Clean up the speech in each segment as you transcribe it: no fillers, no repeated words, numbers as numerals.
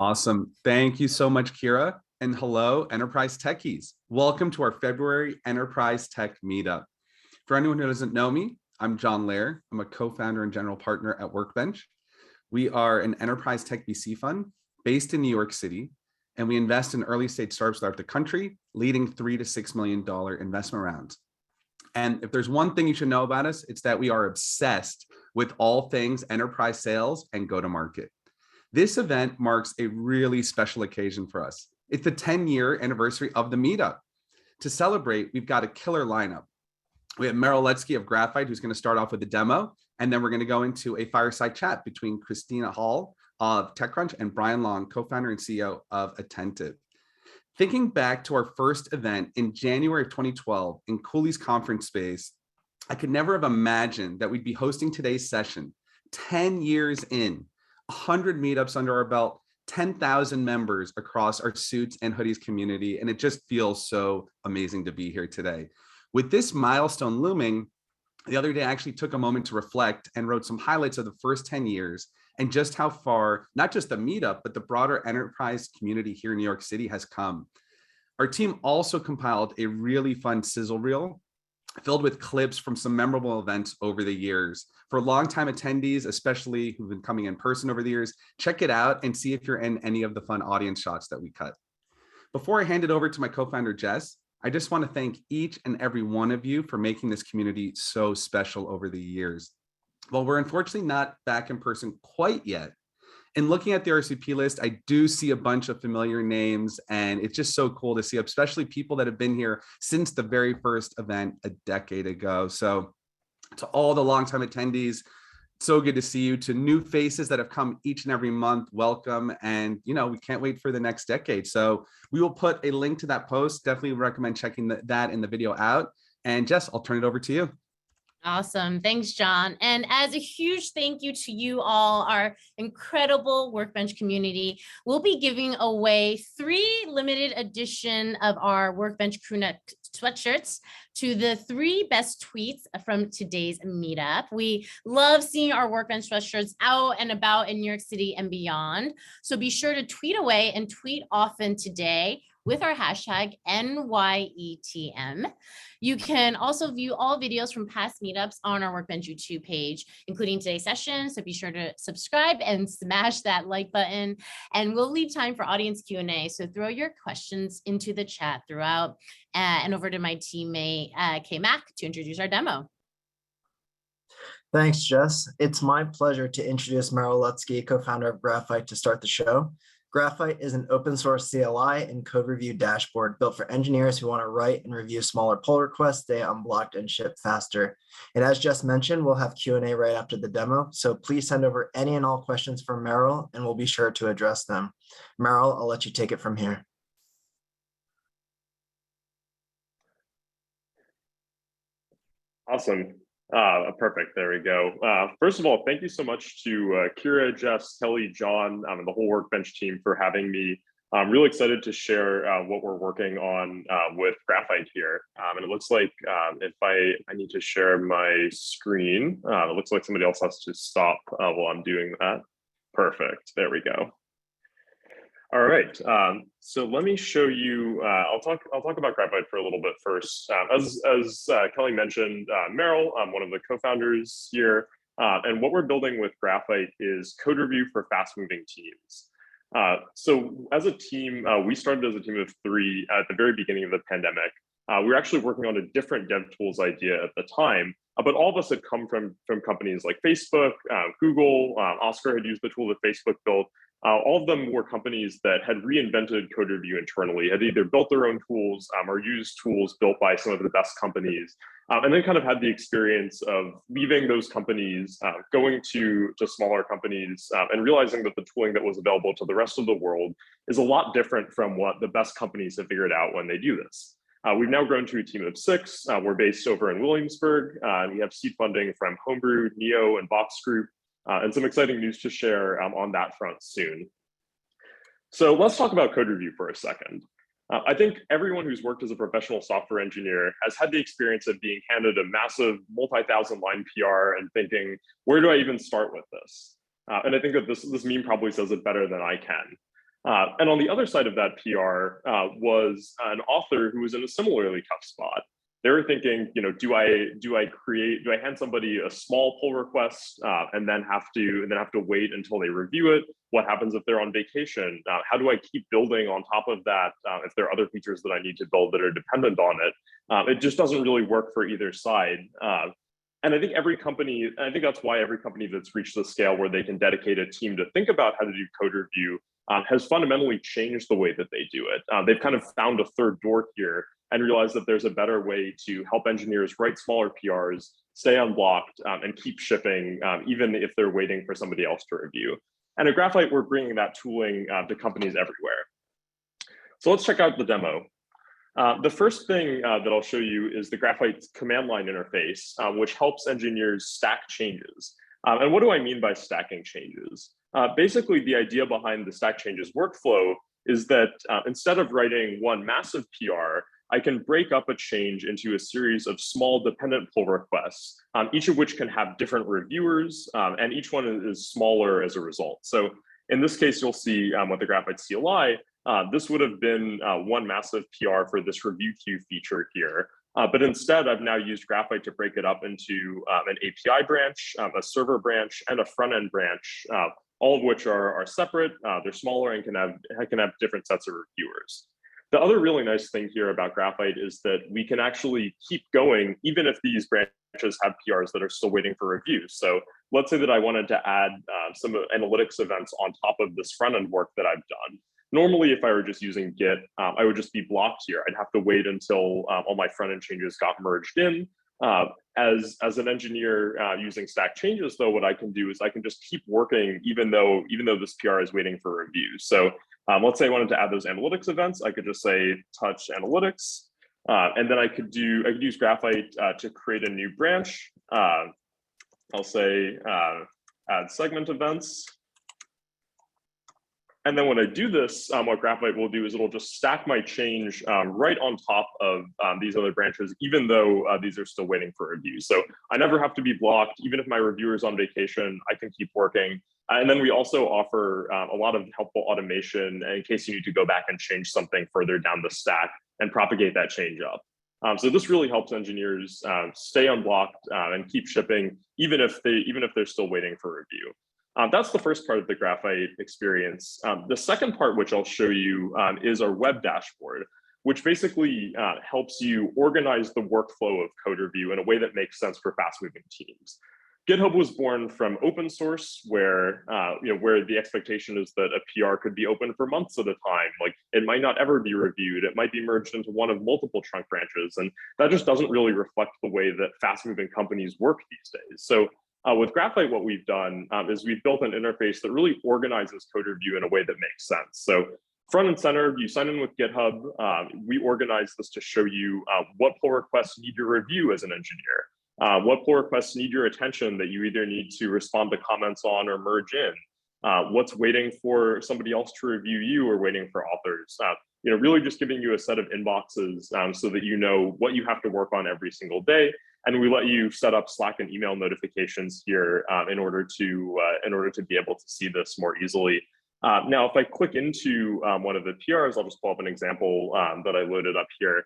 Awesome. Thank you so much, Kira. And hello, Enterprise Techies. Welcome to our February Enterprise Tech Meetup. For anyone who doesn't know me, I'm John Lair. I'm a co-founder and general partner at Workbench. We are an enterprise tech VC fund based in New York City, and we invest in early stage startups throughout the country, leading $3 to $6 million investment rounds. And if there's one thing you should know about us, it's that we are obsessed with all things enterprise sales and go-to-market. This event marks a really special occasion for us. It's the 10-year anniversary of the meetup. To celebrate, we've got a killer lineup. We have Meryl Letsky of Graphite, who's going to start off with a demo, and then we're going to go into a fireside chat between Christina Hall of TechCrunch and Brian Long, co-founder and CEO of Attentive. Thinking back to our first event in January of 2012 in Cooley's conference space, I could never have imagined that we'd be hosting today's session 10 years in, 100 meetups under our belt, 10,000 members across our suits and hoodies community, and it just feels so amazing to be here today. With this milestone looming, the other day I actually took a moment to reflect and wrote some highlights of the first 10 years and just how far, not just the meetup, but the broader enterprise community here in New York City has come. Our team also compiled a really fun sizzle reel filled with clips from some memorable events over the years. For longtime attendees, especially who've been coming in person over the years, check it out and see if you're in any of the fun audience shots that we cut. Before I hand it over to my co-founder, Jess, I just want to thank each and every one of you for making this community so special over the years. While we're unfortunately not back in person quite yet, in looking at the RSVP list, I do see a bunch of familiar names, and it's just so cool to see, especially people that have been here since the very first event a decade ago. So to all the longtime attendees, so good to see you. To new faces that have come each and every month, welcome. And we can't wait for the next decade. So we will put a link to that post. Definitely recommend checking that in the video out. And Jess, I'll turn it over to you. Awesome. Thanks, John. And as a huge thank you to you all, our incredible Workbench community, we'll be giving away 3 limited edition of our Workbench crewneck sweatshirts to the 3 best tweets from today's meetup. We love seeing our Workbench sweatshirts out and about in New York City and beyond. So be sure to tweet away and tweet often today with our hashtag NYETM. You can also view all videos from past meetups on our Workbench YouTube page, including today's session. So be sure to subscribe and smash that like button. And we'll leave time for audience Q&A. So throw your questions into the chat throughout. And over to my teammate, K-Mac, to introduce our demo. Thanks, Jess. It's my pleasure to introduce Meryl Letsky, co-founder of Graphite, to start the show. Graphite is an open source CLI and code review dashboard built for engineers who want to write and review smaller pull requests, stay unblocked, and ship faster. And as Jess mentioned, we'll have Q&A right after the demo. So please send over any and all questions for Meryl, and we'll be sure to address them. Meryl, I'll let you take it from here. Awesome. Perfect. There we go. First of all, thank you so much to Kira, Jess, Kelly, John, and the whole Workbench team for having me. I'm really excited to share what we're working on with Graphite here. And it looks like if I need to share my screen, it looks like somebody else has to stop while I'm doing that. Perfect. There we go. All right, so let me show you. I'll talk about Graphite for a little bit first. As Kelly mentioned, Meryl, I'm one of the co-founders here, and what we're building with Graphite is code review for fast-moving teams. So as a team, we started as a team of 3 at the very beginning of the pandemic. We were actually working on a different dev tools idea at the time, but all of us had come from companies like Facebook, Google. Oscar had used the tool that Facebook built. All of them were companies that had reinvented code review internally, had either built their own tools or used tools built by some of the best companies, and then kind of had the experience of leaving those companies, going to smaller companies, and realizing that the tooling that was available to the rest of the world is a lot different from what the best companies have figured out when they do this. We've now grown to a team of 6. We're based over in Williamsburg. We have seed funding from Homebrew, Neo, and Box Group. And some exciting news to share on that front soon. So let's talk about code review for a second. I think everyone who's worked as a professional software engineer has had the experience of being handed a massive multi-thousand line PR and thinking, where do I even start with this? And I think that this meme probably says it better than I can. And on the other side of that PR was an author who was in a similarly tough spot. They were thinking, do I hand somebody a small pull request and then have to wait until they review it? What happens if they're on vacation? How do I keep building on top of that if there are other features that I need to build that are dependent on it? It just doesn't really work for either side. And I think that's why every company that's reached the scale where they can dedicate a team to think about how to do code review has fundamentally changed the way that they do it. They've kind of found a third door here and realized that there's a better way to help engineers write smaller PRs, stay unblocked, and keep shipping, even if they're waiting for somebody else to review. And at Graphite, we're bringing that tooling to companies everywhere. So let's check out the demo. The first thing that I'll show you is the Graphite command line interface, which helps engineers stack changes. And what do I mean by stacking changes? Basically, the idea behind the stack changes workflow is that instead of writing one massive PR, I can break up a change into a series of small dependent pull requests, each of which can have different reviewers, and each one is smaller as a result. So in this case, you'll see with the Graphite CLI, this would have been one massive PR for this review queue feature here. But instead, I've now used Graphite to break it up into an API branch, a server branch, and a front-end branch, all of which are separate. They're smaller and can have different sets of reviewers. The other really nice thing here about Graphite is that we can actually keep going even if these branches have PRs that are still waiting for review. So let's say that I wanted to add some analytics events on top of this front-end work that I've done. Normally, if I were just using Git, I would just be blocked here. I'd have to wait until all my front-end changes got merged in. As an engineer using stack changes, though, what I can do is I can just keep working even though this PR is waiting for review. So let's say I wanted to add those analytics events. I could just say touch analytics, and then I could use Graphite to create a new branch. I'll say add segment events. And then when I do this, what Graphite will do is it'll just stack my change right on top of these other branches, even though these are still waiting for review. So I never have to be blocked. Even if my reviewer is on vacation, I can keep working. And then we also offer a lot of helpful automation in case you need to go back and change something further down the stack and propagate that change up. So this really helps engineers stay unblocked and keep shipping, even if they're still waiting for review. That's the first part of the Graphite experience. The second part, which I'll show you, is our web dashboard, which basically helps you organize the workflow of code review in a way that makes sense for fast-moving teams. GitHub was born from open source, where where the expectation is that a PR could be open for months at a time. Like, it might not ever be reviewed. It might be merged into one of multiple trunk branches, and that just doesn't really reflect the way that fast-moving companies work these days. So with Graphite, what we've done is we've built an interface that really organizes code review in a way that makes sense. So front and center, you sign in with GitHub. We organize this to show you what pull requests need your review as an engineer. What pull requests need your attention that you either need to respond to comments on or merge in. What's waiting for somebody else to review you or waiting for authors. Really just giving you a set of inboxes so that you know what you have to work on every single day. And we let you set up Slack and email notifications here in order to be able to see this more easily. Now, if I click into one of the PRs, I'll just pull up an example that I loaded up here.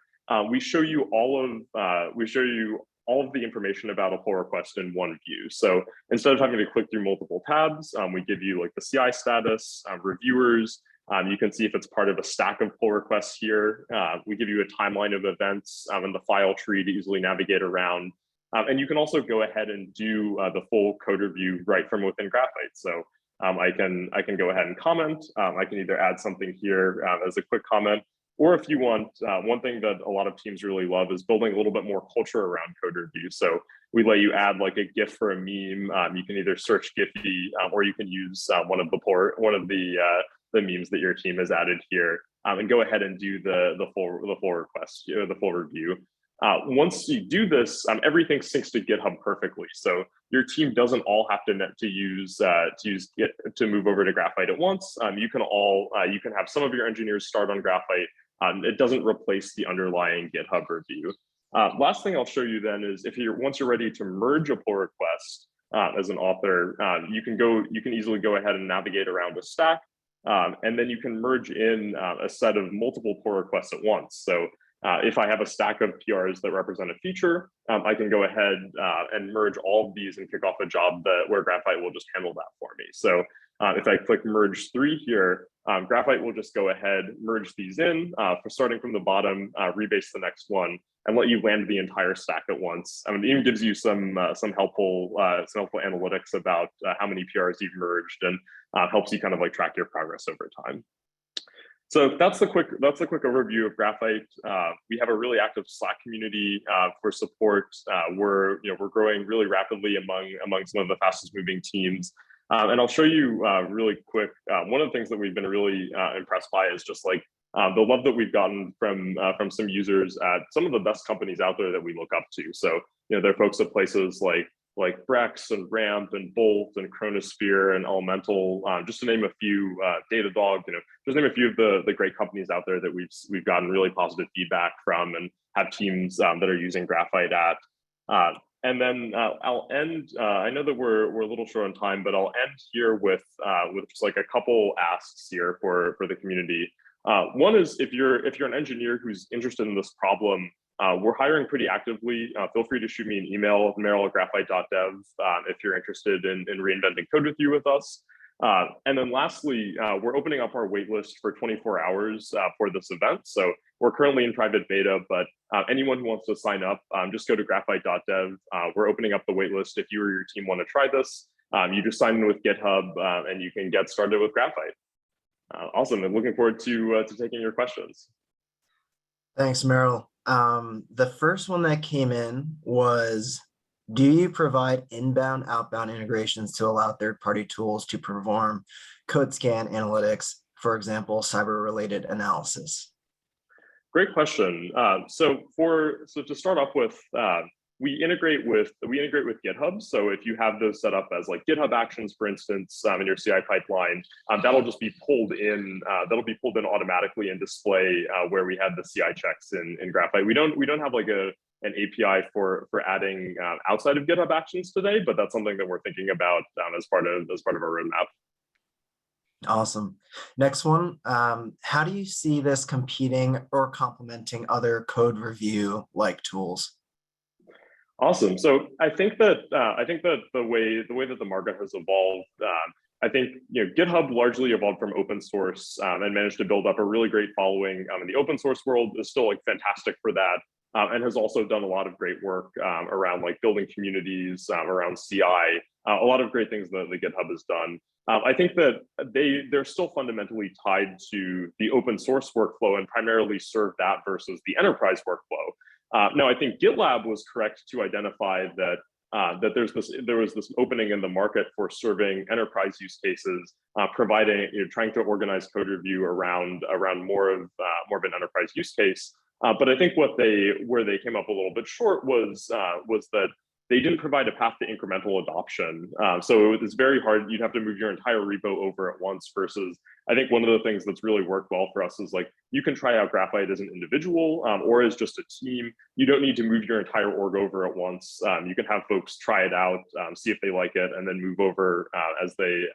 We show you all of the information about a pull request in one view. So instead of having to click through multiple tabs, we give you like the CI status, reviewers. You can see if it's part of a stack of pull requests here. We give you a timeline of events in the file tree to easily navigate around. And you can also go ahead and do the full code review right from within Graphite. So I can go ahead and comment. I can either add something here as a quick comment, or if you want, one thing that a lot of teams really love is building a little bit more culture around code review. So we let you add like a GIF for a meme. You can either search Giphy or you can use one of the memes that your team has added here and go ahead and do the full request, the full review. Once you do this, everything syncs to GitHub perfectly. So your team doesn't all have to use Git to move over to Graphite at once. You can have some of your engineers start on Graphite. It doesn't replace the underlying GitHub review. Last thing I'll show you then is once you're ready to merge a pull request as an author, you can easily go ahead and navigate around a stack. And then you can merge in a set of multiple pull requests at once. So if I have a stack of PRs that represent a feature, I can go ahead and merge all of these and kick off a job where Graphite will just handle that for me. So if I click merge 3 here, Graphite will just go ahead, merge these in, for starting from the bottom, rebase the next one, and let you land the entire stack at once. It even gives you some helpful analytics about how many PRs you've merged, and helps you kind of like track your progress over time. So that's a quick overview of Graphite. We have a really active Slack community for support. We're growing really rapidly among some of the fastest moving teams. And I'll show you really quick. One of the things that we've been really impressed by is just like the love that we've gotten from some users at some of the best companies out there that we look up to. So there are folks at places like Brex and Ramp and Bolt and Chronosphere and Elemental, just to name a few, Datadog, just name a few of the great companies out there that we've gotten really positive feedback from and have teams that are using Graphite at. And then I'll end, I know that we're a little short on time, but I'll end here with just like a couple asks here for the community. One is if you're an engineer who's interested in this problem, we're hiring pretty actively. Feel free to shoot me an email, meryl@graphite.dev, if you're interested in reinventing code review with us. And then lastly, we're opening up our waitlist for 24 hours for this event. So we're currently in private beta, but anyone who wants to sign up, just go to graphite.dev. We're opening up the waitlist. If you or your team want to try this, you just sign in with GitHub and you can get started with Graphite. Awesome. I'm looking forward to taking your questions. Thanks, Meryl. The first one that came in was, do you provide inbound, outbound integrations to allow third-party tools to perform code scan analytics, for example, cyber-related analysis? Great question. So to start off with, we integrate with GitHub. So if you have those set up as like GitHub Actions, for instance, in your CI pipeline, that'll just be pulled in. That'll be pulled in automatically and display where we had the CI checks in Graphite. We don't have like an API for adding outside of GitHub Actions today, but that's something that we're thinking about as part of our roadmap. Awesome. Next one, how do you see this competing or complementing other code review like tools? Awesome. So I think that the way that the market has evolved, I think GitHub largely evolved from open source and managed to build up a really great following in the open source world. Is still like fantastic for that, and has also done a lot of great work around like building communities around CI. A lot of great things that the GitHub has done. I think that they're still fundamentally tied to the open source workflow and primarily serve that versus the enterprise workflow. Now, I think GitLab was correct to identify that there was this opening in the market for serving enterprise use cases, trying to organize code review around more of an enterprise use case. But I think where they came up a little bit short was that they didn't provide a path to incremental adoption. So it was very hard. You'd have to move your entire repo over at once versus, I think one of the things that's really worked well for us is like, you can try out Graphite as an individual or as just a team. You don't need to move your entire org over at once. You can have folks try it out, see if they like it, and then move over as they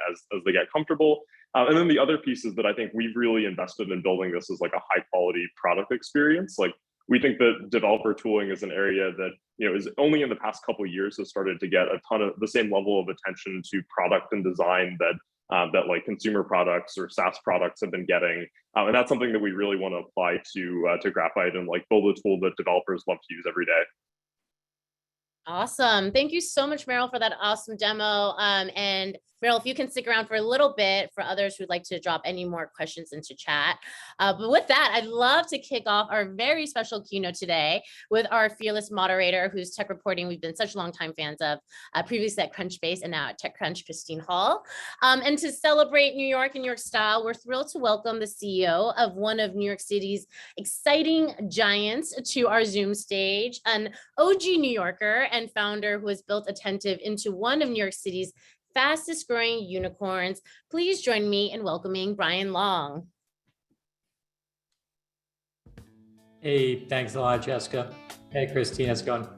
get comfortable. And then the other piece is that I think we've really invested in building this as like a high quality product experience. Like, we think that developer tooling is an area that is only in the past couple of years has started to get a ton of the same level of attention to product and design that like consumer products or SaaS products have been getting, and that's something that we really want to apply to Graphite and like build a tool that developers love to use every day. Awesome. Thank you so much, Meryl, for that awesome demo. And Meryl, if you can stick around for a little bit for others who'd like to drop any more questions into chat. But with that, I'd love to kick off our very special keynote today with our fearless moderator, who's tech reporting we've been such longtime fans of, previously at Crunchbase and now at TechCrunch, Christine Hall. And to celebrate New York and New York style, we're thrilled to welcome the CEO of one of New York City's exciting giants to our Zoom stage, an OG New Yorker and founder who has built Attentive into one of New York City's fastest growing unicorns. Please join me in welcoming Brian Long. Hey, thanks a lot, Jessica. Hey, Christine, how's it going?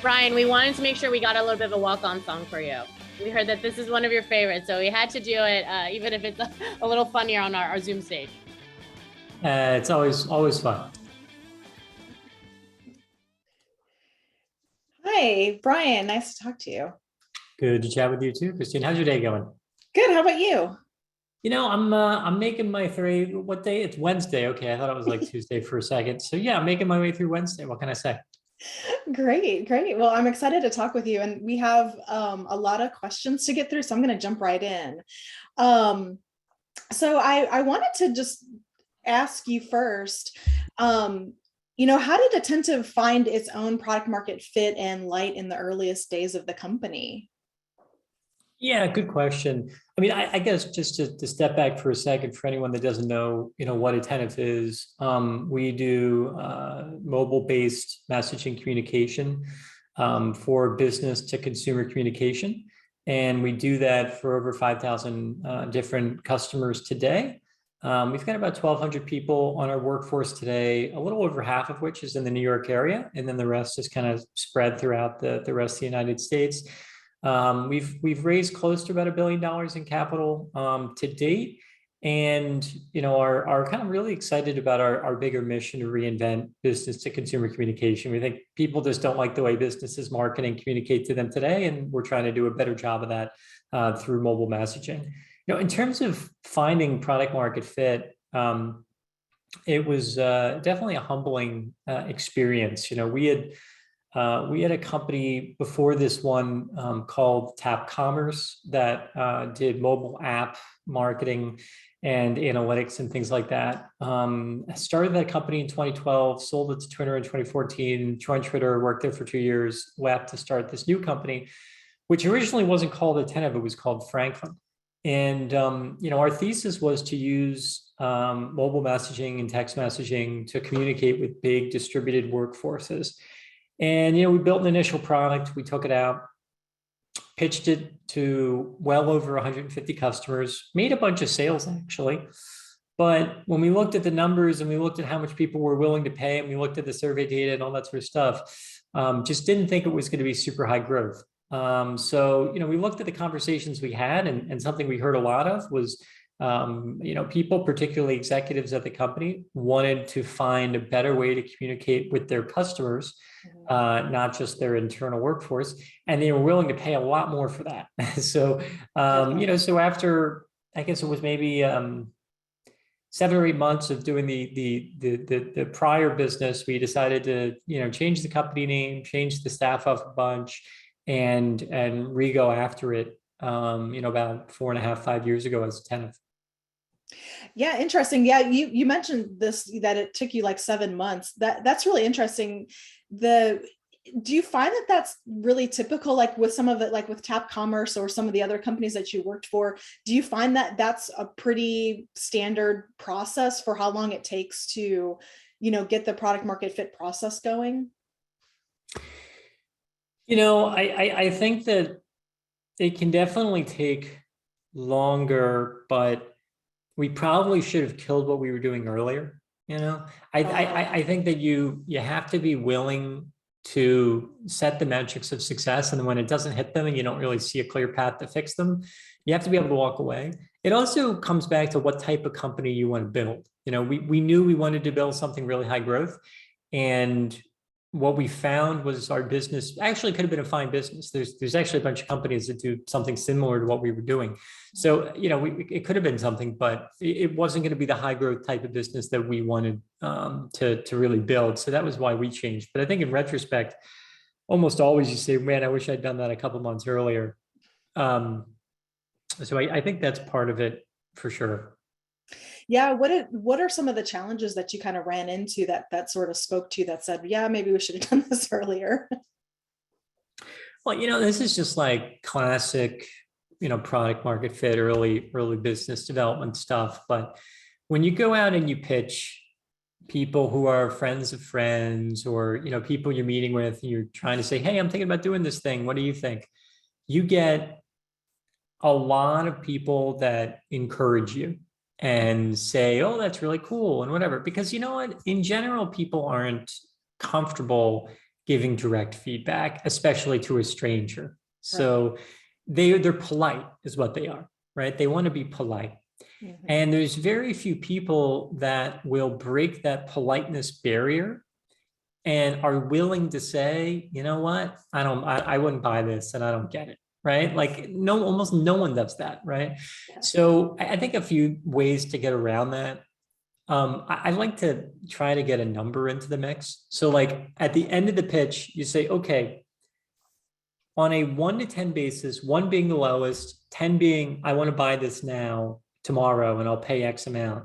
Brian, we wanted to make sure we got a little bit of a walk-on song for you. We heard that this is one of your favorites, so we had to do it, even if it's a little funnier on our Zoom stage. It's always fun. Hi, Brian. Nice to talk to you. Good to chat with you too, Christine. How's your day going? Good. How about you? You know, I'm making my way. What day? It's Wednesday. Okay, I thought it was like Tuesday for a second. So yeah, I'm making my way through Wednesday. What can I say? Great, great. Well, I'm excited to talk with you, and we have a lot of questions to get through, so I'm going to jump right in. So I wanted to just ask you first, how did Attentive find its own product market fit and light in the earliest days of the company? Yeah, good question. I mean, I guess just to step back for a second, for anyone that doesn't know, what Attentive is, we do mobile-based messaging communication for business to consumer communication. And we do that for over 5,000 different customers today. We've got about 1,200 people on our workforce today, a little over half of which is in the New York area, and then the rest is kind of spread throughout the rest of the United States. We've raised close to about $1 billion in capital to date, and are kind of really excited about our bigger mission to reinvent business to consumer communication. We think people just don't like the way businesses market and communicate to them today, and we're trying to do a better job of that through mobile messaging. In terms of finding product market fit, it was definitely a humbling experience. We had a company before this one called Tap Commerce that did mobile app marketing and analytics and things like that. I started that company in 2012, sold it to Twitter in 2014, joined Twitter, worked there for 2 years, left to start this new company, which originally wasn't called Attentive, it was called Franklin. And our thesis was to use mobile messaging and text messaging to communicate with big distributed workforces. And, we built an initial product, we took it out, pitched it to well over 150 customers, made a bunch of sales actually. But when we looked at the numbers and we looked at how much people were willing to pay and we looked at the survey data and all that sort of stuff, just didn't think it was going to be super high growth. So, we looked at the conversations we had, and something we heard a lot of was, people, particularly executives at the company, wanted to find a better way to communicate with their customers, not just their internal workforce, and they were willing to pay a lot more for that. So, so after, I guess it was maybe 7 or 8 months of doing the prior business, we decided to, change the company name, change the staff up a bunch, and re-go after it, about 4.5, 5 years ago as Attentive. Yeah, interesting. Yeah, you mentioned this, that it took you like 7 months. That's really interesting. Do you find that that's really typical, like with some of it, like with Tap Commerce or some of the other companies that you worked for? Do you find that that's a pretty standard process for how long it takes to, get the product market fit process going? I think that it can definitely take longer, but we probably should have killed what we were doing earlier. I think that you have to be willing to set the metrics of success, and then when it doesn't hit them and you don't really see a clear path to fix them, you have to be able to walk away. It also comes back to what type of company you want to build. We knew we wanted to build something really high growth, and what we found was our business actually could have been a fine business. There's actually a bunch of companies that do something similar to what we were doing. So, it could have been something, but it wasn't going to be the high growth type of business that we wanted to really build. So that was why we changed. But I think in retrospect, almost always you say, man, I wish I'd done that a couple months earlier. So I think that's part of it for sure. Yeah, what are some of the challenges that you kind of ran into that sort of spoke to you, that said, yeah, maybe we should have done this earlier? Well, this is just like classic, product market fit, early business development stuff. But when you go out and you pitch people who are friends of friends, or, people you're meeting with, and you're trying to say, hey, I'm thinking about doing this thing, what do you think? You get a lot of people that encourage you and say, oh, that's really cool and whatever. Because you know what, in general, people aren't comfortable giving direct feedback, especially to a stranger. So they're polite is what they are, right? They want to be polite. And there's very few people that will break that politeness barrier and are willing to say, you know what, I wouldn't buy this and I don't get it, right? Like almost no one does that, right? So I think a few ways to get around that. I like to try to get a number into the mix. So like at the end of the pitch, you say, okay, on a 1 to 10 basis, 1 being the lowest, 10 being, I want to buy this now, tomorrow, and I'll pay X amount.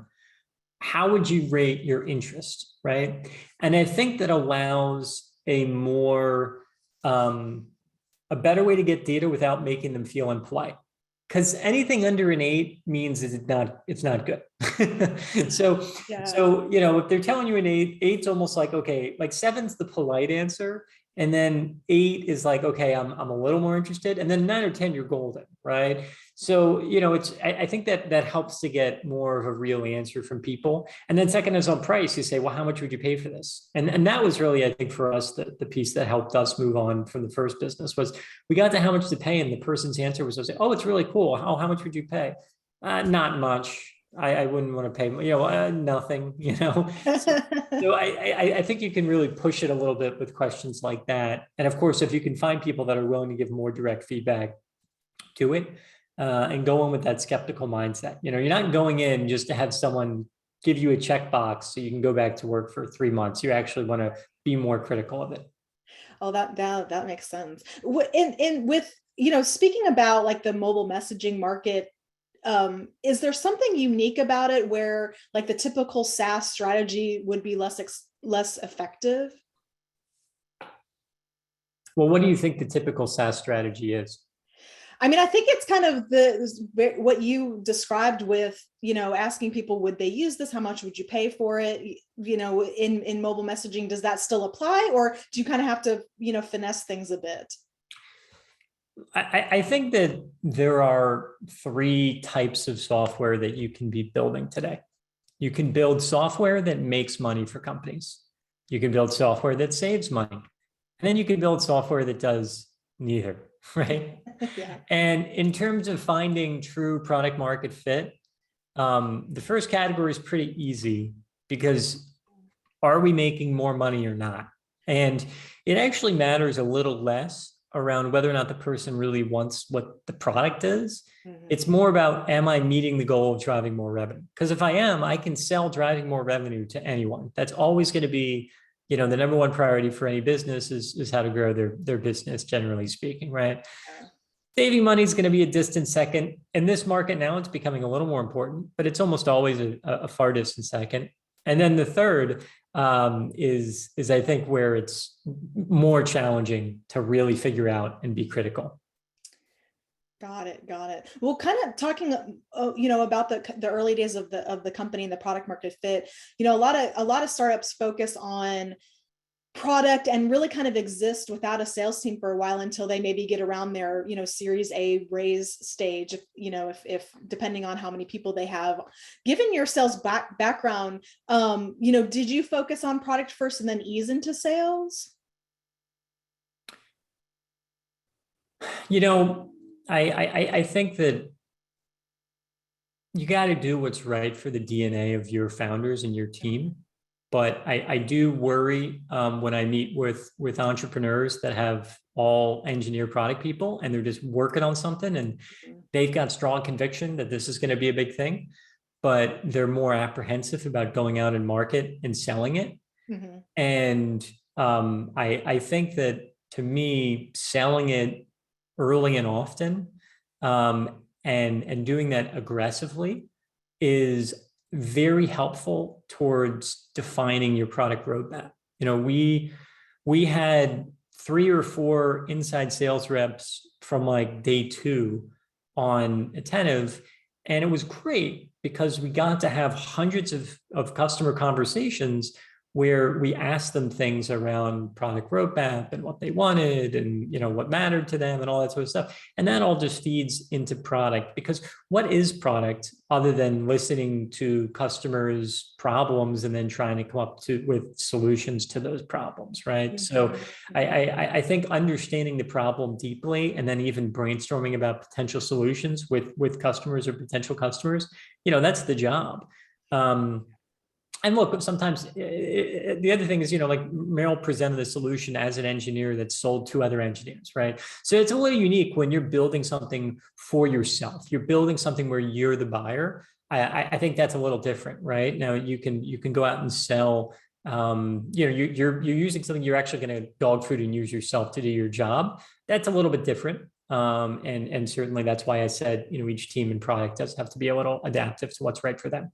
How would you rate your interest, right? And I think that allows a more, a better way to get data without making them feel impolite. Because anything under an 8 means it's not good. So if they're telling you an 8, 8's almost like, okay, like 7's the polite answer. And then 8 is like, okay, I'm a little more interested. And then 9 or 10, you're golden, right? So, I think that helps to get more of a real answer from people. And then second is on price. You say, well, how much would you pay for this? And that was really, I think for us, the piece that helped us move on from the first business was we got to how much to pay. And the person's answer was, oh, it's really cool. How much would you pay? Not much. I wouldn't want to pay, nothing, So I think you can really push it a little bit with questions like that. And of course, if you can find people that are willing to give more direct feedback to it and go in with that skeptical mindset, you're not going in just to have someone give you a checkbox so you can go back to work for 3 months. You actually want to be more critical of it. Oh, that makes sense. And with, speaking about like the mobile messaging market, is there something unique about it where like the typical SaaS strategy would be less effective? Well, what do you think the typical SaaS strategy is? I mean, I think it's kind of what you described with, asking people, would they use this? How much would you pay for it? In mobile messaging, does that still apply? Or do you kind of have to, finesse things a bit? I think that there are 3 types of software that you can be building today. You can build software that makes money for companies. You can build software that saves money. And then you can build software that does neither, right? Yeah. And in terms of finding true product market fit, the first category is pretty easy because are we making more money or not? And it actually matters a little less around whether or not the person really wants what the product is. It's more about, am I meeting the goal of driving more revenue? Because if I am, I can sell driving more revenue to anyone. That's always going to be, the number one priority for any business is how to grow their business, generally speaking, right? Saving money is going to be a distant second. In this market now, it's becoming a little more important, but it's almost always a far distant second. And then the third is I think where it's more challenging to really figure out and be critical. Got it. Well, kind of talking, about the early days of the company and the product market fit. A lot of startups focus on product and really kind of exist without a sales team for a while until they maybe get around their, Series A raise stage, if depending on how many people they have. Given your sales background, did you focus on product first and then ease into sales? I think that you got to do what's right for the DNA of your founders and your team. But I do worry when I meet with entrepreneurs that have all engineer product people and they're just working on something and they've got strong conviction that this is going to be a big thing, but they're more apprehensive about going out and market and selling it. And I think that to me, selling it early and often and doing that aggressively is very helpful towards defining your product roadmap. We had 3 or 4 inside sales reps from like day 2 on Attentive, and it was great because we got to have hundreds of customer conversations where we asked them things around product roadmap and what they wanted and, you know, what mattered to them and all that sort of stuff. And that all just feeds into product, because what is product other than listening to customers' problems and then trying to come up with solutions to those problems, right? So I think understanding the problem deeply and then even brainstorming about potential solutions with customers or potential customers, you know, that's the job. And look, sometimes the other thing is, you know, like Meryl presented the solution as an engineer that's sold to other engineers, right? So it's a little unique when you're building something for yourself. You're building something where you're the buyer. I think that's a little different, right? Now you can go out and sell. You know, you're using something you're actually going to dog food and use yourself to do your job. That's a little bit different. And certainly that's why I said, you know, each team and product does have to be a little adaptive to what's right for them.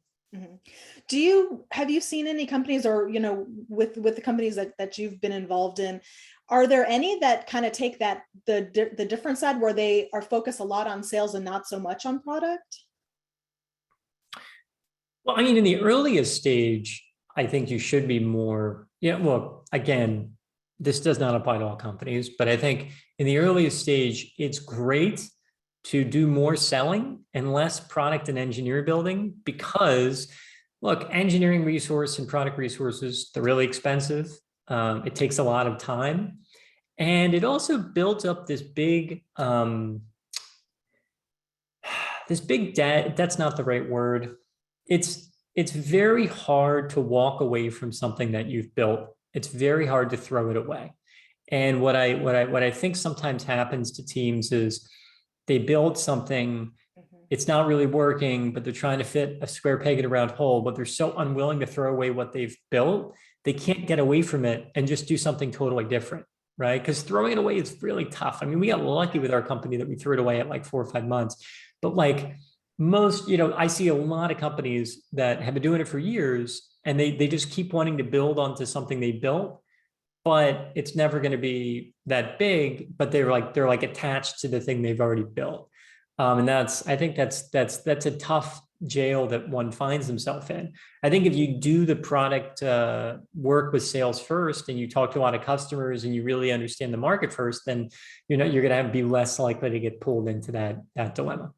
Have you seen any companies, or, you know, with the companies that you've been involved in, are there any that kind of take that the different side where they are focused a lot on sales and not so much on product? Well, I mean, in the earliest stage, I think you should be more, yeah, well, again, this does not apply to all companies, but I think in the earliest stage, it's great to do more selling and less product and engineer building, because look, engineering resource and product resources, they're really expensive. It takes a lot of time. And it also builds up this big debt. That's not the right word. It's very hard to walk away from something that you've built. It's very hard to throw it away. And what I think sometimes happens to teams is they build something, it's not really working, but they're trying to fit a square peg in a round hole, but they're so unwilling to throw away what they've built, they can't get away from it and just do something totally different, right? Because throwing it away is really tough. I mean, we got lucky with our company that we threw it away at like 4 or 5 months, but like most, you know, I see a lot of companies that have been doing it for years and they just keep wanting to build onto something they built, but it's never going to be that big, but they're like attached to the thing they've already built. And I think that's a tough jail that one finds themselves in. I think if you do the product work with sales first and you talk to a lot of customers and you really understand the market first, then you're going to be less likely to get pulled into that dilemma.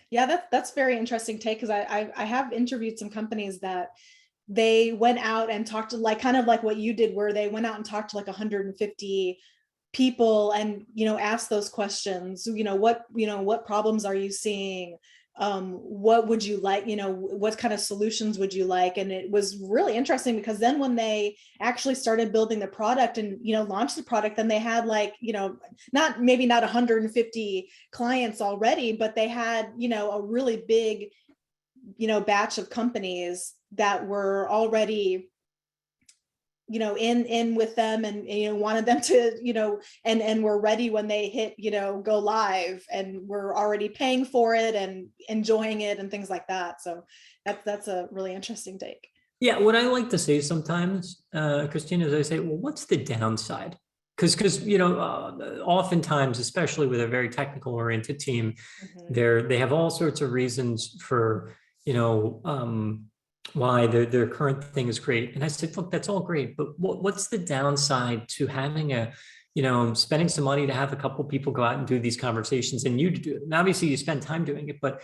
Yeah, that's very interesting take, because I have interviewed some companies that they went out and talked to, like, kind of like what you did, where they went out and talked to like 150 people and, you know, asked those questions, what problems are you seeing? What would you like, you know, what kind of solutions would you like? And it was really interesting, because then when they actually started building the product and, you know, launched the product, then they had like, you know, maybe not 150 clients already, but they had, you know, a really big, you know, batch of companies that were already, you know, in with them, and, you know, wanted them to, you know, and were ready when they hit, you know, go live, and we're already paying for it and enjoying it and things like that. So that's a really interesting take. Yeah, what I like to say sometimes, Christina, is I say, well, what's the downside? Because you know, oftentimes, especially with a very technical oriented team, they have all sorts of reasons for, you know, why their current thing is great. And I said, look, that's all great, but what's the downside to having spending some money to have a couple people go out and do these conversations and you to do it? And obviously you spend time doing it, but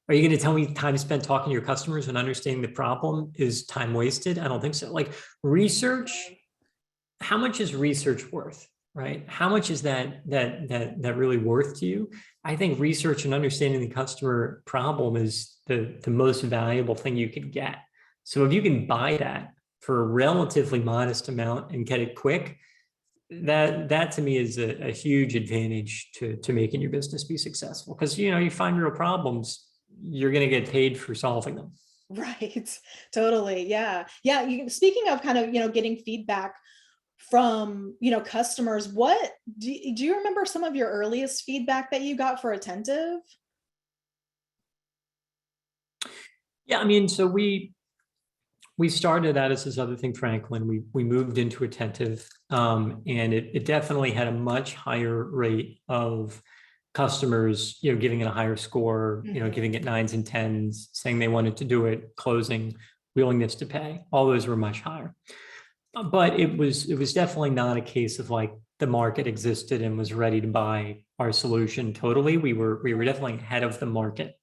are you going to tell me time spent talking to your customers and understanding the problem is time wasted? I don't think so. Like research, how much is research worth, right? How much is that really worth to you? I think research and understanding the customer problem is the most valuable thing you could get. So if you can buy that for a relatively modest amount and get it quick, that to me is a huge advantage to making your business be successful. Because, you know, you find real problems, you're going to get paid for solving them. Right. Totally. Yeah. Yeah. Speaking of kind of, you know, getting feedback from, you know, customers, what do you remember some of your earliest feedback that you got for Attentive? Yeah, I mean, so we started out as this other thing, Franklin. We moved into Attentive, and it definitely had a much higher rate of customers, you know, giving it a higher score, you know, giving it 9s and 10s, saying they wanted to do it, closing, willingness to pay. All those were much higher. But it was definitely not a case of like the market existed and was ready to buy our solution totally. We were definitely ahead of the market.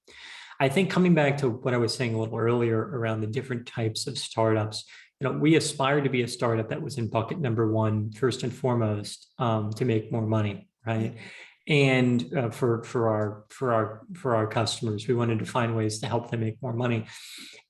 I think coming back to what I was saying a little earlier around the different types of startups, we aspired to be a startup that was in bucket number one, first and foremost, to make more money, right? And for our customers, we wanted to find ways to help them make more money.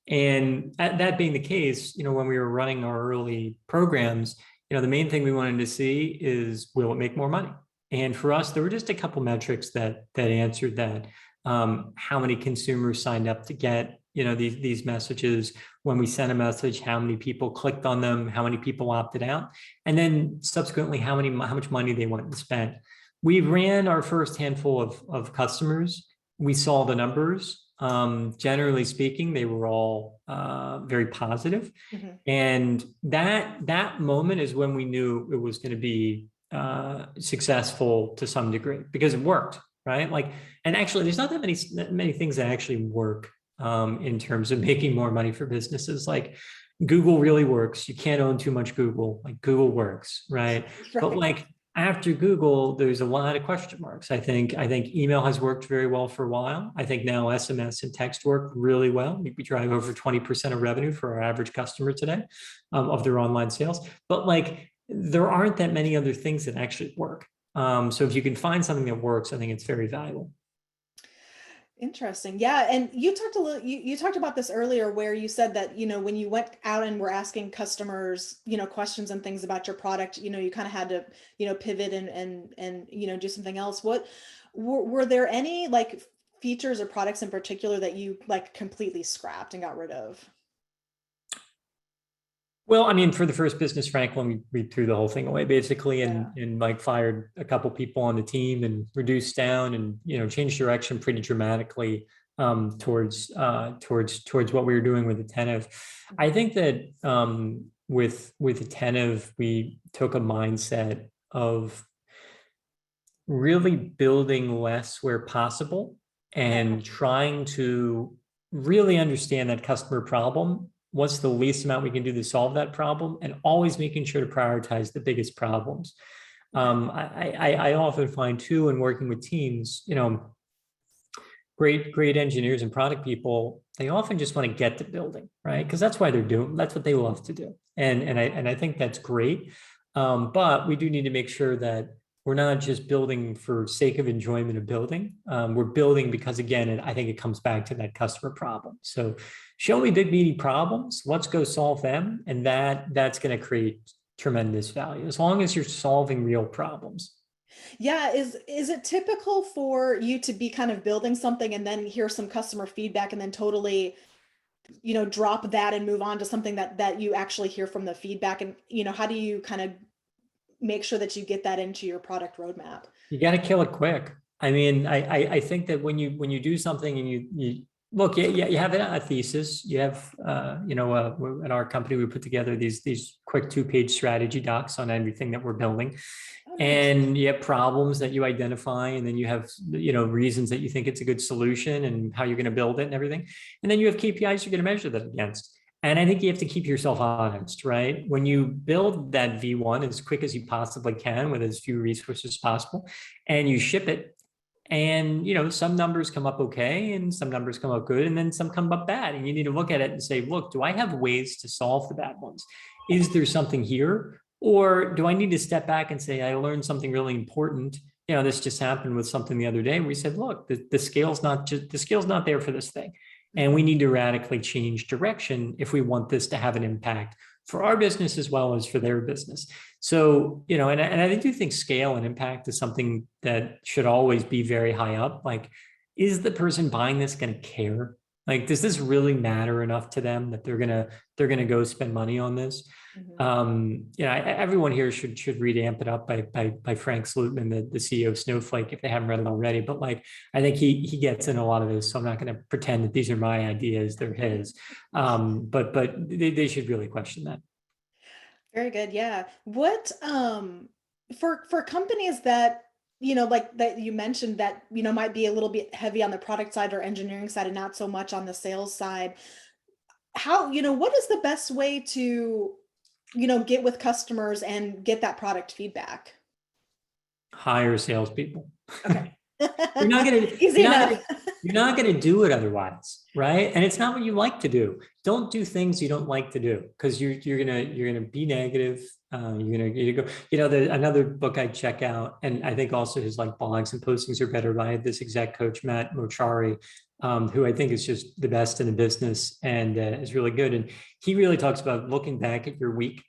And that being the case, when we were running our early programs, the main thing we wanted to see is, will it make more money? And for us, there were just a couple metrics that answered that. How many consumers signed up to get these messages? When we sent a message, how many people clicked on them? How many people opted out? And then subsequently, how much money they wanted to spend. We ran our first handful of customers. We saw the numbers. Generally speaking, they were all very positive. Mm-hmm. And that moment is when we knew it was going to be successful to some degree, because it worked, right? And actually, there's not that many things that actually work in terms of making more money for businesses. Like Google really works. You can't own too much Google. Like Google works, right? But after Google, there's a lot of question marks. I think email has worked very well for a while. I think now SMS and text work really well. We drive over 20% of revenue for our average customer today of their online sales. But there aren't that many other things that actually work. So if you can find something that works, I think it's very valuable. Interesting. Yeah. And you talked about this earlier, where you said that, when you went out and were asking customers, questions and things about your product, you kind of had to, pivot and do something else. What were there any features or products in particular that you completely scrapped and got rid of? Well, I mean, for the first business, Franklin, we threw the whole thing away basically, and fired a couple people on the team and reduced down and changed direction pretty dramatically towards what we were doing with Attentive. I think that with Attentive, we took a mindset of really building less where possible and trying to really understand that customer problem. What's the least amount we can do to solve that problem, and always making sure to prioritize the biggest problems. I often find too, in working with teams, great engineers and product people, they often just want to get to building, right? Because that's why that's what they love to do. And I think that's great. But we do need to make sure that we're not just building for sake of enjoyment of building. We're building because, again, I think it comes back to that customer problem. So show me big, meaty problems. Let's go solve them. And that's going to create tremendous value, as long as you're solving real problems. Yeah. Is it typical for you to be kind of building something and then hear some customer feedback and then totally, drop that and move on to something that you actually hear from the feedback? And, how do you kind of make sure that you get that into your product roadmap? You got to kill it quick. I mean, I think that when you do something and you look, you have a thesis, you have, in our company, we put together these quick 2-page strategy docs on everything that we're building. Oh, nice. And you have problems that you identify, and then you have, reasons that you think it's a good solution and how you're going to build it and everything. And then you have KPIs you're going to measure that against. And I think you have to keep yourself honest, right? When you build that V1 as quick as you possibly can with as few resources as possible, and you ship it, and some numbers come up okay, and some numbers come up good, and then some come up bad. And you need to look at it and say, look, do I have ways to solve the bad ones? Is there something here? Or do I need to step back and say, I learned something really important? This just happened with something the other day. We said, look, the scale's not there for this thing. And we need to radically change direction if we want this to have an impact for our business as well as for their business. So, and I do think scale and impact is something that should always be very high up. Like, is the person buying this going to care? Like, does this really matter enough to them that they're gonna go spend money on this? Mm-hmm. Everyone here should read Amp It Up by Frank Slootman, the CEO of Snowflake, if they haven't read it already. But I think he gets in a lot of this, so I'm not going to pretend that these are my ideas; they're his. But they should really question that. Very good. Yeah. What for companies that that you mentioned that might be a little bit heavy on the product side or engineering side and not so much on the sales side, how what is the best way to get with customers and get that product feedback? Hire salespeople. Okay. You're not gonna Easy enough. you're not gonna do it otherwise, right? And it's not what you like to do. Don't do things you don't like to do, because you're gonna be negative. You're gonna go. Another book I check out, and I think also his like blogs and postings are better by this exec coach Matt Mochari, who I think is just the best in the business and is really good. And he really talks about looking back at your week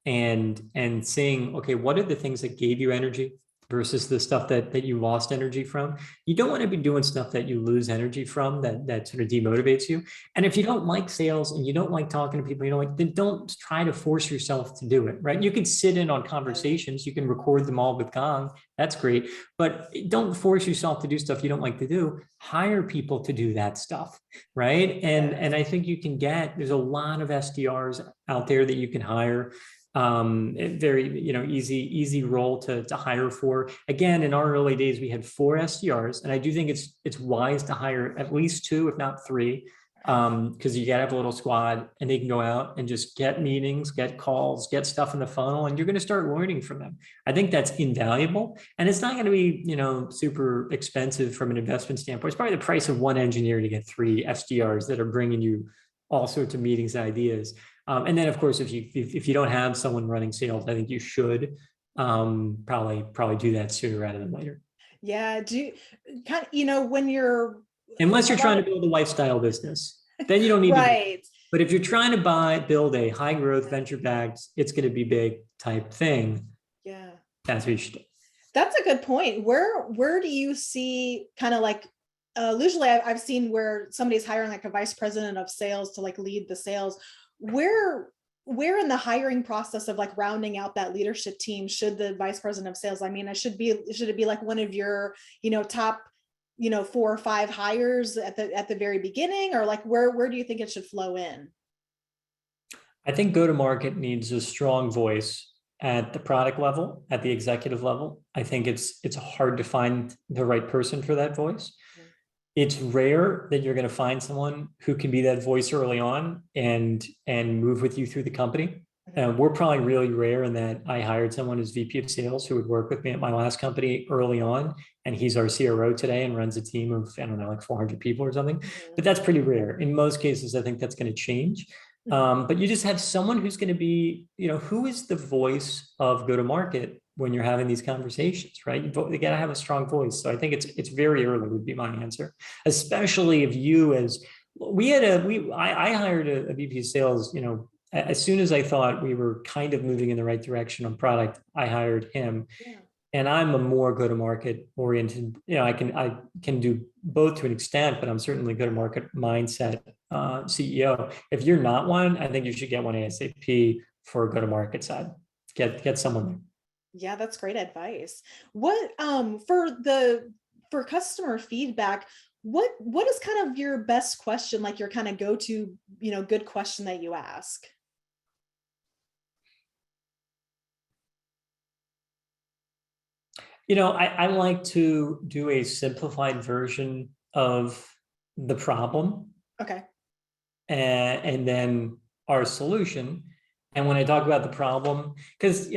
and seeing, okay, what are the things that gave you energy versus the stuff that you lost energy from. You don't want to be doing stuff that you lose energy from, that sort of demotivates you. And if you don't like sales and you don't like talking to people, then don't try to force yourself to do it, right? You can sit in on conversations, you can record them all with Gong, that's great, but don't force yourself to do stuff you don't like to do. Hire people to do that stuff, right? And I think there's a lot of SDRs out there that you can hire. Very easy role to hire for. Again, in our early days we had 4 SDRs, and I do think it's wise to hire at least 2 if not 3, because you gotta have a little squad and they can go out and just get meetings, get calls, get stuff in the funnel, and you're going to start learning from them. I think that's invaluable, and it's not going to be super expensive from an investment standpoint. It's probably the price of 1 engineer to get 3 SDRs that are bringing you all sorts of meetings, ideas. And then, of course, if you don't have someone running sales, I think you should probably do that sooner rather than later. Yeah, when you're, unless you're trying to build a lifestyle business, then you don't need right. to. But if you're trying to build a high growth venture backed, it's going to be big type thing. Yeah, that's what you should do. That's a good point. Where do you see kind of like? Usually, I've seen where somebody's hiring like a vice president of sales to like lead the sales. Where in the hiring process of like rounding out that leadership team should the vice president of sales, should it be like one of your, top, 4 or 5 hires at the very beginning, or like where do you think it should flow in? I think go-to-market needs a strong voice at the product level, at the executive level. I think it's hard to find the right person for that voice. It's rare that you're going to find someone who can be that voice early on and move with you through the company. We're probably really rare in that I hired someone as VP of sales who would work with me at my last company early on. And he's our CRO today and runs a team of, like 400 people or something. But that's pretty rare. In most cases, I think that's going to change. But you just have someone who's going to be, who is the voice of go-to-market when you're having these conversations, right? You got to have a strong voice. So I think it's very early would be my answer, especially if you I hired a VP of sales, as soon as I thought we were kind of moving in the right direction on product, I hired him. Yeah. And I'm a more go-to-market oriented, I can do both to an extent, but I'm certainly go-to-market mindset CEO. If you're not one, I think you should get one ASAP for a go-to-market side. Get someone there. Yeah, that's great advice. What for customer feedback, what is kind of your best question, like your kind of go-to, good question that you ask? I like to do a simplified version of the problem. Okay. And then our solution. And when I talk about the problem, because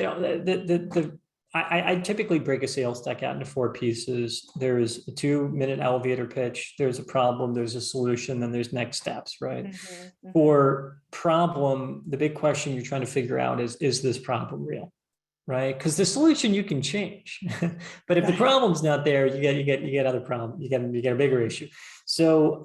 I typically break a sales deck out into 4 pieces. There's a 2-minute elevator pitch, there's a problem, there's a solution, then there's next steps, right? Mm-hmm. For problem, the big question you're trying to figure out is this problem real? Right? Because the solution you can change, but if the problem's not there, you get other problems. You get a bigger issue. So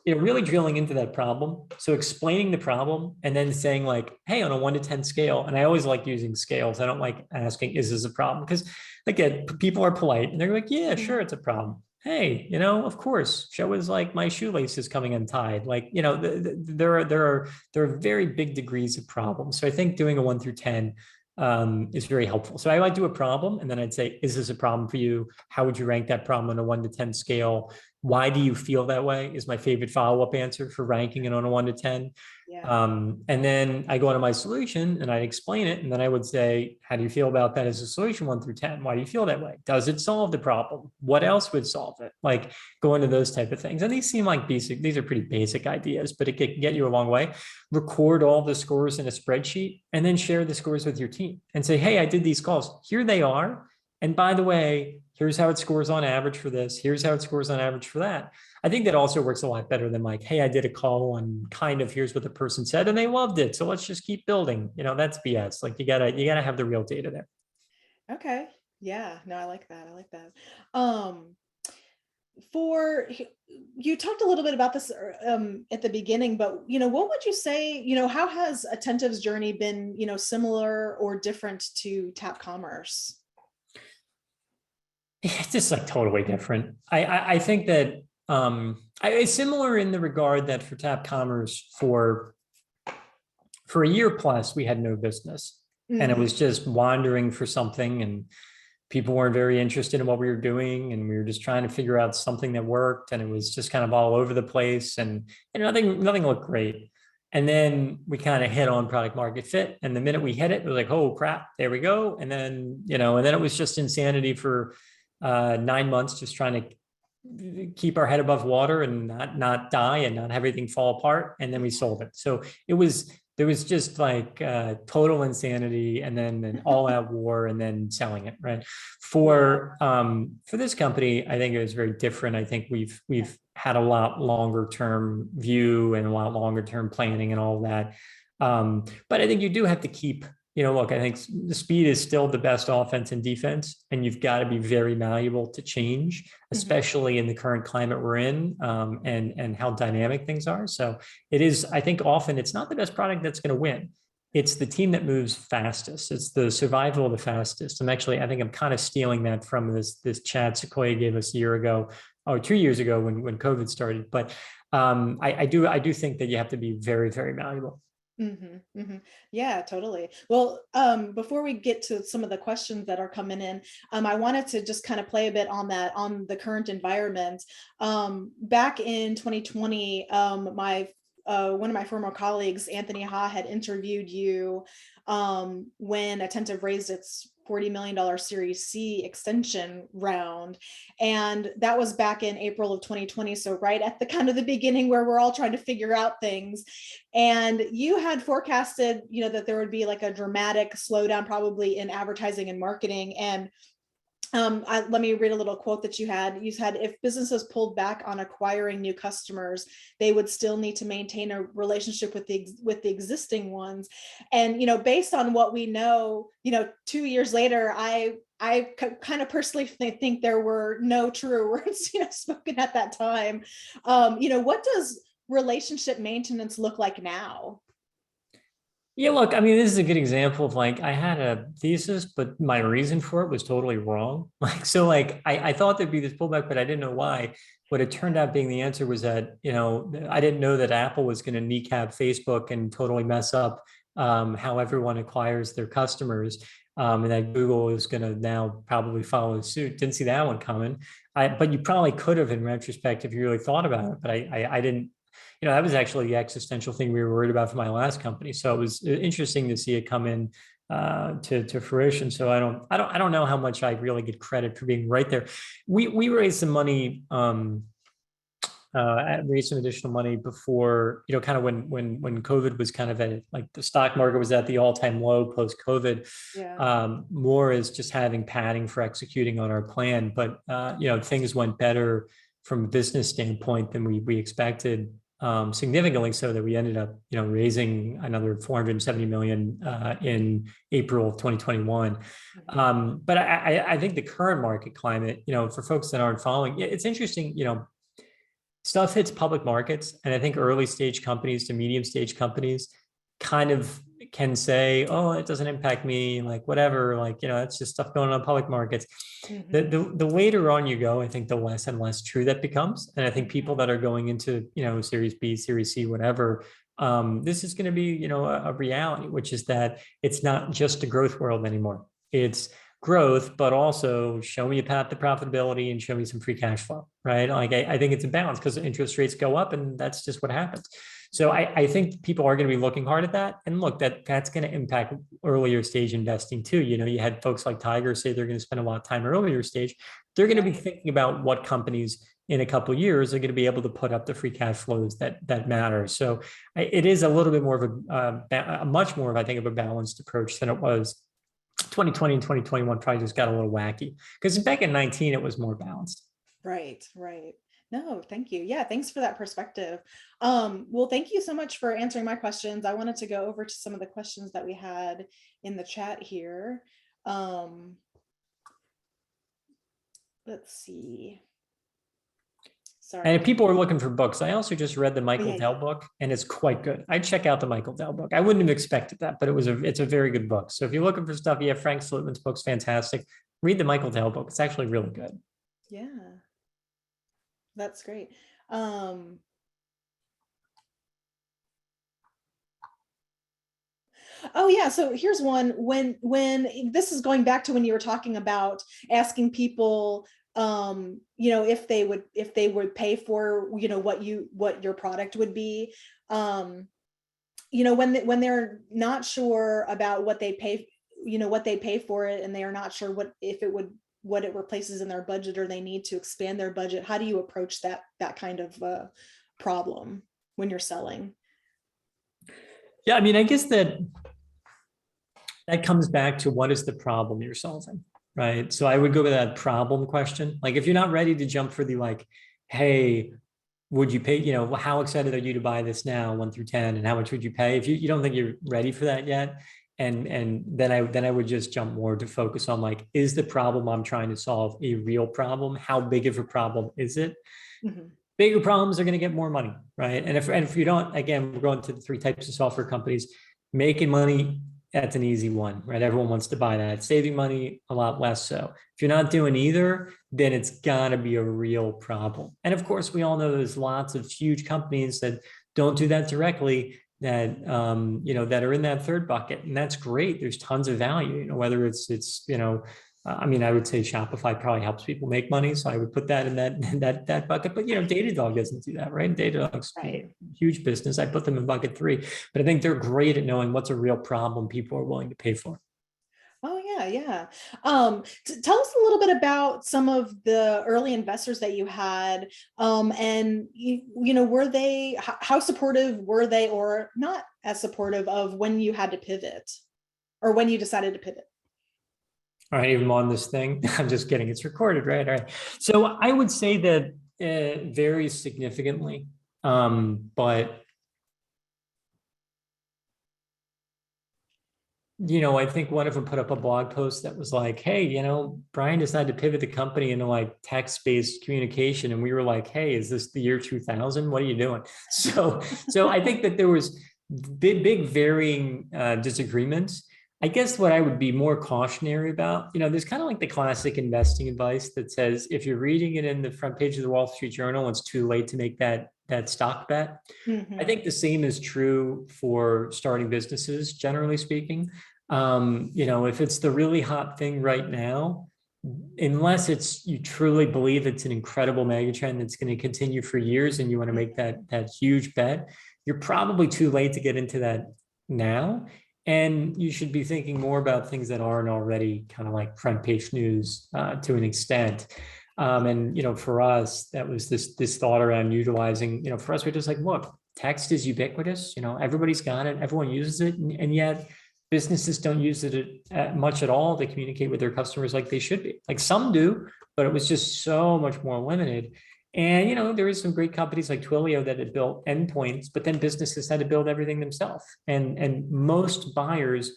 really drilling into that problem. So explaining the problem and then saying like, hey, on a 1 to 10 scale, and I always like using scales. I don't like asking, is this a problem? Because again, people are polite and they're like, yeah, sure, it's a problem. Hey, of course, show us like my shoelace is coming untied. Like, there are very big degrees of problems. So I think doing a 1 through 10 is very helpful. So I like to do a problem and then I'd say, is this a problem for you? How would you rank that problem on a 1 to 10 scale? why do you feel that way is my favorite follow-up answer for ranking it on a 1 to 10. Yeah. And then I go into my solution and I explain it. And then I would say, how do you feel about that as a solution 1 through 10? Why do you feel that way? Does it solve the problem? What else would solve it? Like go into those type of things. And these seem like basic, these are pretty basic ideas, but it can get you a long way. Record all the scores in a spreadsheet and then share the scores with your team and say, hey, I did these calls. Here they are. And by the way, here's how it scores on average for this. Here's how it scores on average for that. I think that also works a lot better than like, hey, I did a call and kind of here's what the person said and they loved it. So let's just keep building. You know, that's BS. Like you gotta have the real data there. Okay. Yeah. No, I like that. I like that. For you talked a little bit about this at the beginning, but what would you say, how has Attentive's journey been, similar or different to Tap Commerce? It's just like totally different. I think that it's similar in the regard that for Tap Commerce for a year plus, we had no business and it was just wandering for something and people weren't very interested in what we were doing. And we were just trying to figure out something that worked and it was just kind of all over the place and nothing looked great. And then we kind of hit on product market fit. And the minute we hit it, it was like, oh crap, there we go. And then, and then it was just insanity for 9 months, just trying to keep our head above water and not die and not have everything fall apart. And then we sold it. So there was just like total insanity and then an all out war and then selling it. Right. For this company, I think it was very different. I think we've had a lot longer term view and a lot longer term planning and all of that. But I think you do have to keep, look, I think the speed is still the best offense and defense, and you've got to be very malleable to change, especially in the current climate we're in, and how dynamic things are. So it is, I think often it's not the best product that's going to win. It's the team that moves fastest. It's the survival of the fastest. I think I'm kind of stealing that from this chat Sequoia gave us a year ago, or 2 years ago when COVID started. But I do think that you have to be very, very malleable. Yeah, totally. Well, before we get to some of the questions that are coming in, I wanted to just kind of play a bit on the current environment. Back in 2020, one of my former colleagues, Anthony Ha, had interviewed you when Attentive raised its $40 million Series C extension round. And that was back in April of 2020. So right at the kind of the beginning where we're all trying to figure out things. And you had forecasted, that there would be like a dramatic slowdown probably in advertising and marketing. And let me read a little quote that you had. You said, if businesses pulled back on acquiring new customers, they would still need to maintain a relationship with the existing ones. And, based on what we know, 2 years later, I kind of personally think there were no true words, spoken at that time. What does relationship maintenance look like now? Yeah, look, I mean, this is a good example of like, I had a thesis, but my reason for it was totally wrong. I thought there'd be this pullback, but I didn't know why. What it turned out being the answer was that, I didn't know that Apple was going to kneecap Facebook and totally mess up how everyone acquires their customers. And that Google is going to now probably follow suit. Didn't see that one coming. But you probably could have in retrospect if you really thought about it. But I didn't. That was actually the existential thing we were worried about for my last company. So it was interesting to see it come in to fruition. So I don't know how much I really get credit for being right there. We raised some money, raised some additional money before, kind of when COVID was kind of at, like, the stock market was at the all-time low post COVID. Yeah. More as just having padding for executing on our plan. But things went better from a business standpoint than we expected. Significantly so that we ended up, raising another 470 million in April of 2021. But I think the current market climate, for folks that aren't following, it's interesting, stuff hits public markets, and I think early stage companies to medium stage companies kind of can say, oh, it doesn't impact me, like whatever, it's just stuff going on in public markets. The later on you go, I think the less and less true that becomes. And I think people that are going into, Series B, Series C, whatever, this is going to be, a reality, which is that it's not just a growth world anymore. It's growth, but also show me a path to profitability and show me some free cash flow, right? Like I think it's a balance because interest rates go up and that's just what happens. So I think people are going to be looking hard at that. And look, that's going to impact earlier stage investing too. You know, you had folks like Tiger say they're going to spend a lot of time earlier stage. They're going to be thinking about what companies in a couple of years are going to be able to put up the free cash flows that matter. So it is a little bit more of a much more of, I think, of a balanced approach than it was 2020 and 2021 probably just got a little wacky because back in 19, it was more balanced. Right. No, thank you. Yeah, thanks for that perspective. Well, thank you so much for answering my questions. I wanted to go over to some of the questions that we had in the chat here. Let's see. Sorry. And if people are looking for books, I also just read the Michael Dell book, and it's quite good. I'd check out the Michael Dell book. I wouldn't have expected that, but it's a very good book. So if you're looking for stuff, yeah, Frank Slootman's book's fantastic. Read the Michael Dell book. It's actually really good. Yeah, that's great. Oh yeah, so here's one. When this is going back to when you were talking about asking people, you know, if they would pay for, you know, what your product would be, you know, when they're not sure about what they pay, you know, what they pay for it, and they are not sure what it replaces in their budget, or they need to expand their budget. How do you approach that kind of problem when you're selling? Yeah, I mean, I guess that comes back to what is the problem you're solving, right? So I would go with that problem question. Like if you're not ready to jump for the like, hey, would you pay, you know, how excited are you to buy this now, 1 through 10, and how much would you pay? If you don't think you're ready for that yet, and then I would just jump more to focus on like, is the problem I'm trying to solve a real problem? How big of a problem is it? Mm-hmm. Bigger problems are going to get more money, right? And if you don't, again, we're going to the 3 types of software companies. Making money, that's an easy one, right? Everyone wants to buy that. Saving money, a lot less so. If you're not doing either, then it's gotta be a real problem. And of course, we all know there's lots of huge companies that don't do that directly, that you know, that are in that third bucket, and that's great. There's tons of value, you know, whether it's you know, I mean, I would say Shopify probably helps people make money, so I would put that in that bucket. But you know, Datadog doesn't do that, right? Datadog's a huge business. I put them in bucket 3, but I think they're great at knowing what's a real problem people are willing to pay for. Oh yeah. Tell us a little bit about some of the early investors that you had, and you know, were they, how supportive were they, or not as supportive of when you had to pivot, or when you decided to pivot? All right, even on this thing, I'm just kidding. It's recorded, right? All right. So I would say that it varies significantly, but you know, I think one of them put up a blog post that was like, hey, you know, Brian decided to pivot the company into like text-based communication. And we were like, hey, is this the year 2000? What are you doing? So I think that there was big varying disagreements. I guess what I would be more cautionary about, you know, there's kind of like the classic investing advice that says, if you're reading it in the front page of the Wall Street Journal, it's too late to make that stock bet. Mm-hmm. I think the same is true for starting businesses, generally speaking. You know, if it's the really hot thing right now, unless you truly believe it's an incredible megatrend that's going to continue for years and you want to make that huge bet, you're probably too late to get into that now. And you should be thinking more about things that aren't already kind of like front page news to an extent. And, you know, for us, that was this thought around utilizing, you know, for us, we're just like, look, text is ubiquitous, you know, everybody's got it, everyone uses it. And yet businesses don't use it much at all to communicate with their customers like they should be. Like some do, but it was just so much more limited. And, you know, there is some great companies like Twilio that had built endpoints, but then businesses had to build everything themselves. And most buyers,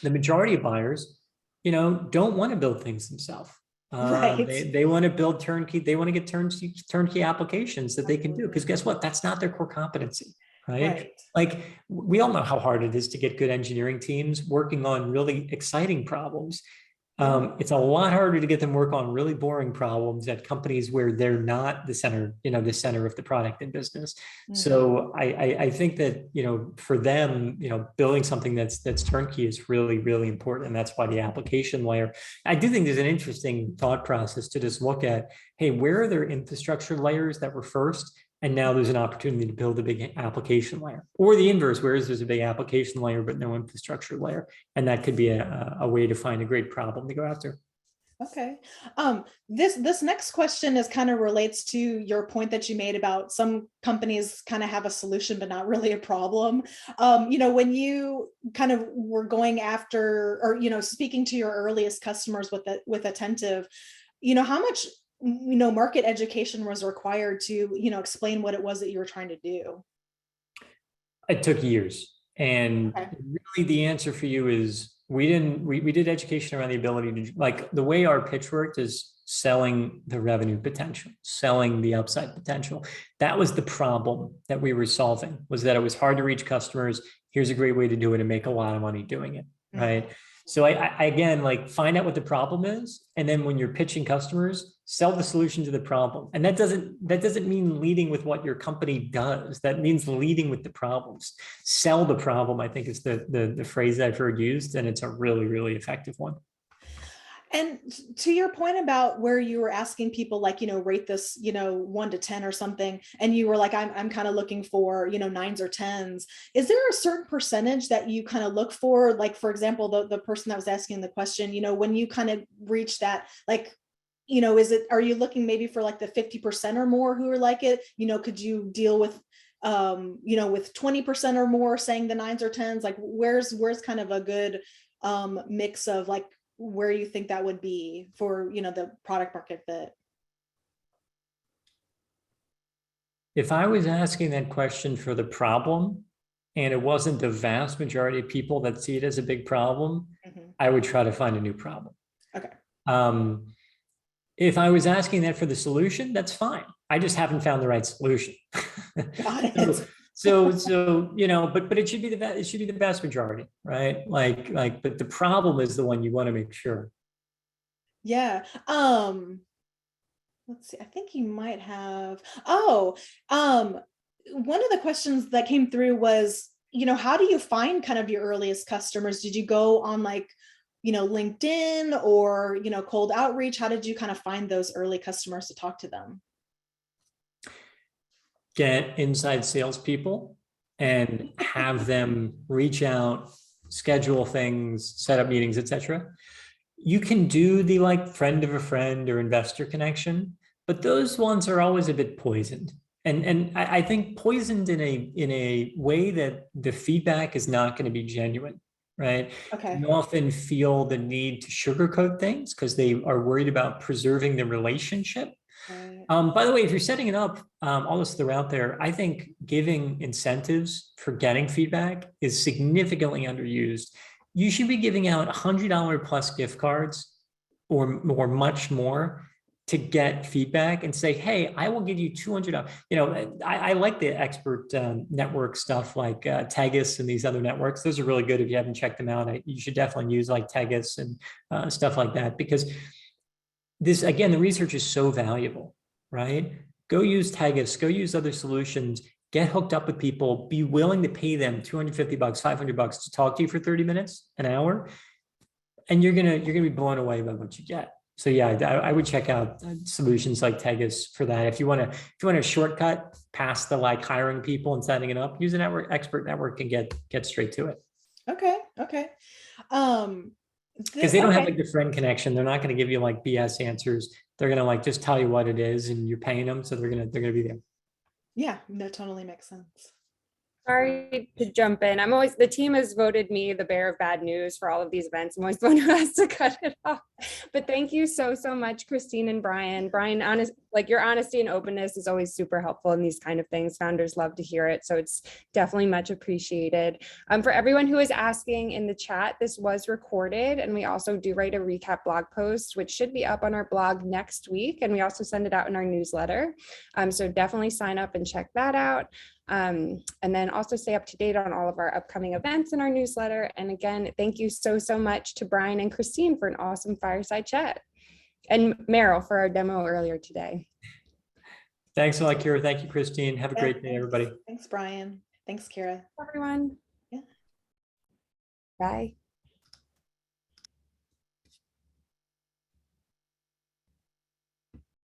the majority of buyers, you know, don't want to build things themselves. Right. They want to build turnkey. They want to get turnkey applications that they can do. Because guess what? That's not their core competency. Right? Like we all know how hard it is to get good engineering teams working on really exciting problems. It's a lot harder to get them work on really boring problems at companies where they're not the center, the center of the product and business. So I think that, for them, building something that's turnkey is really, really important. And that's why the application layer, I do think there's an interesting thought process to just look at, hey, where are there infrastructure layers that were first? And now there's an opportunity to build a big application layer, or the inverse, whereas there's a big application layer, but no infrastructure layer. And that could be a way to find a great problem to go after. Okay. This next question is kind of relates to your point that you made about some companies kind of have a solution, but not really a problem. When you kind of were going after, or, speaking to your earliest customers with Attentive, how much market education was required to, explain what it was that you were trying to do? It took years. And really the answer for you is we did education around the ability to, like, the way our pitch worked is selling the revenue potential, selling the upside potential. That was the problem that we were solving, was that it was hard to reach customers. Here's a great way to do it and make a lot of money doing it, right? So I again, like, find out what the problem is, and then when you're pitching customers, sell the solution to the problem. And that doesn't mean leading with what your company does. That means leading with the problems. Sell the problem, I think, is the phrase I've heard used, and it's a really, really effective one. And to your point about where you were asking people, like, rate this, 1 to 10 or something, and you were like, I'm kind of looking for, 9s or 10s. Is there a certain percentage that you kind of look for? Like, for example, the person that was asking the question, when you kind of reach that, like, are you looking maybe for like the 50% or more who are like it? Could you deal with, with 20% or more saying the 9s or 10s? Like, where's kind of a good mix of, like, where you think that would be for, the product market fit? If I was asking that question for the problem, and it wasn't the vast majority of people that see it as a big problem, I would try to find a new problem. Okay. If I was asking that for the solution, that's fine. I just haven't found the right solution. Got it. So but it should be the vast majority, right? But the problem is the one you want to make sure. Yeah. Let's see. I think you might have. One of the questions that came through was, how do you find kind of your earliest customers? Did you go on, like, LinkedIn or, cold outreach? How did you kind of find those early customers to talk to them? Get inside salespeople and have them reach out, schedule things, set up meetings, etc. You can do the, like, friend of a friend or investor connection, but those ones are always a bit poisoned. And I think poisoned in a way that the feedback is not going to be genuine, right? Okay. You often feel the need to sugarcoat things because they are worried about preserving the relationship. Right. By the way, if you're setting it up, all this throw out there, I think giving incentives for getting feedback is significantly underused. You should be giving out $100 plus gift cards or much more to get feedback and say, hey, I will give you $200. I like the expert network stuff like Tegus and these other networks. Those are really good. If you haven't checked them out, you should definitely use like Tegus and stuff like that, because this, again, the research is so valuable, right? Go use Tegus, go use other solutions, get hooked up with people, be willing to pay them $250, $500 to talk to you for 30 minutes, an hour, and you're gonna be blown away by what you get. So yeah, I would check out solutions like Tegus for that. If you want to shortcut past the, like, hiring people and setting it up, use a expert network and get straight to it. Okay. Because they don't have, like, the friend connection. They're not going to give you, like, BS answers. They're going to, like, just tell you what it is, and you're paying them, so they're gonna be there. Yeah, that totally makes sense. Sorry to jump in. The team has voted me the bearer of bad news for all of these events. I'm always the one who has to cut it off. But thank you so much, Christine and Brian. Brian, like your honesty and openness is always super helpful in these kind of things. Founders love to hear it. So it's definitely much appreciated. For everyone who is asking in the chat, this was recorded, and we also do write a recap blog post, which should be up on our blog next week. And we also send it out in our newsletter. So definitely sign up and check that out. And then also stay up to date on all of our upcoming events in our newsletter. And again, thank you so much to Brian and Christine for an awesome fireside chat. And Meryl for our demo earlier today. Thanks a lot, Kira. Thank you, Christine. Have a great day, everybody. Thanks, Brian. Thanks, Kira. Everyone. Yeah. Bye.